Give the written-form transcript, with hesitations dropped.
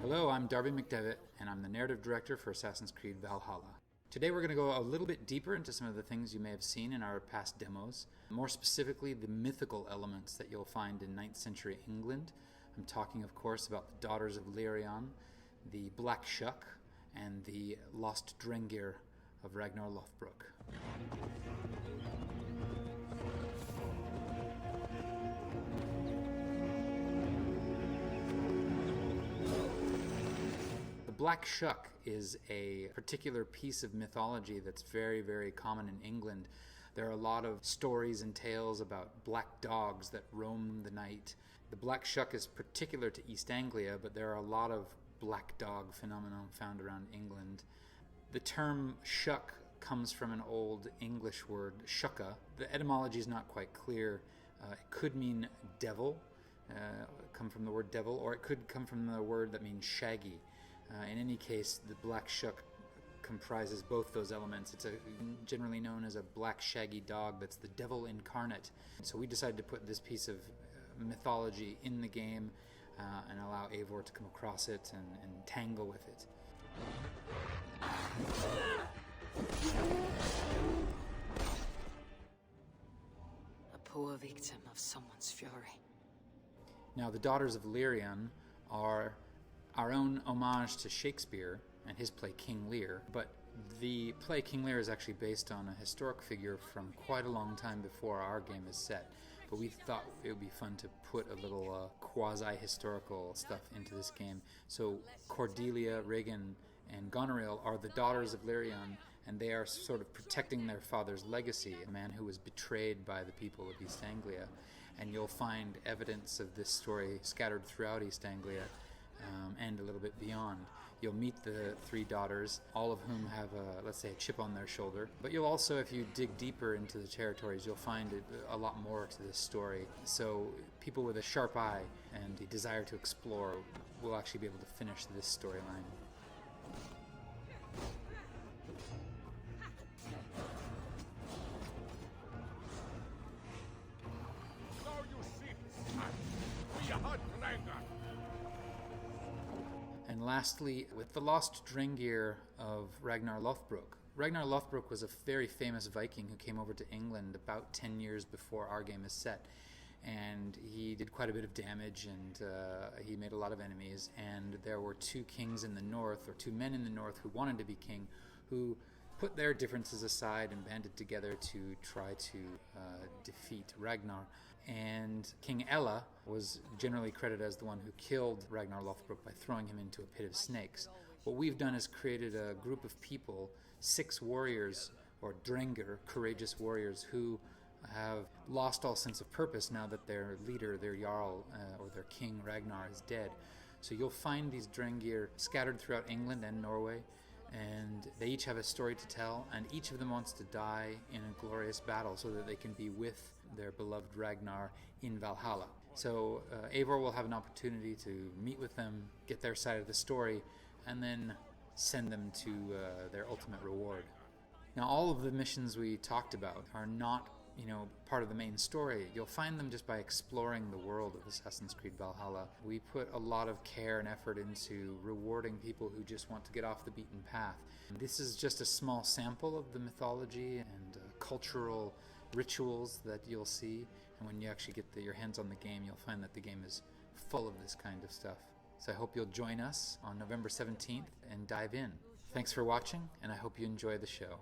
Hello, I'm Darby McDevitt, and I'm the narrative director for Assassin's Creed Valhalla. Today we're going to go a little bit deeper into some of the things you may have seen in our past demos, more specifically the mythical elements that you'll find in 9th century England. I'm talking, of course, about the Daughters of Lirion, the Black Shuck, and the Lost Drengir of Ragnar Lothbrok. The Black Shuck is a particular piece of mythology that's very, very common in England. There are a lot of stories and tales about black dogs that roam the night. The Black Shuck is particular to East Anglia, but there are a lot of black dog phenomena found around England. The term shuck comes from an old English word, shucka. The etymology is not quite clear. It could mean devil, come from the word devil, or it could come from the word that means shaggy. In any case, the Black Shuck comprises both those elements. It's generally known as a black shaggy dog that's the devil incarnate. So we decided to put this piece of mythology in the game and allow Eivor to come across it and tangle with it. A poor victim of someone's fury. Now, the Daughters of Lirion are our own homage to Shakespeare and his play King Lear, but the play King Lear is actually based on a historic figure from quite a long time before our game is set. But we thought it would be fun to put a little quasi-historical stuff into this game. So Cordelia, Regan, and Goneril are the Daughters of Lirion, and they are sort of protecting their father's legacy, a man who was betrayed by the people of East Anglia. And you'll find evidence of this story scattered throughout East Anglia, and a little bit beyond. You'll meet the three daughters, all of whom have, let's say, a chip on their shoulder. But you'll also, if you dig deeper into the territories, you'll find a lot more to this story. So people with a sharp eye and a desire to explore will actually be able to finish this storyline. So you see, we are Ragnar. And lastly, with the Lost Drengir of Ragnar Lothbrok. Ragnar Lothbrok was a very famous Viking who came over to England about 10 years before our game is set. And he did quite a bit of damage, and he made a lot of enemies. And there were two kings in the north, or two men in the north who wanted to be king, who put their differences aside and banded together to try to defeat Ragnar. And King Ella was generally credited as the one who killed Ragnar Lothbrok by throwing him into a pit of snakes. What we've done is created a group of people, 6 warriors, or Drengir, courageous warriors, who have lost all sense of purpose now that their leader, their Jarl, or their king Ragnar is dead. So you'll find these Drengir scattered throughout England and Norway, and they each have a story to tell, and each of them wants to die in a glorious battle so that they can be with their beloved Ragnar in Valhalla. So Eivor will have an opportunity to meet with them, get their side of the story, and then send them to their ultimate reward. Now, all of the missions we talked about are not part of the main story. You'll find them just by exploring the world of Assassin's Creed Valhalla. We put a lot of care and effort into rewarding people who just want to get off the beaten path. This is just a small sample of the mythology and cultural rituals that you'll see. And when you actually get your hands on the game, you'll find that the game is full of this kind of stuff. So I hope you'll join us on November 17th and dive in. Thanks for watching, and I hope you enjoy the show.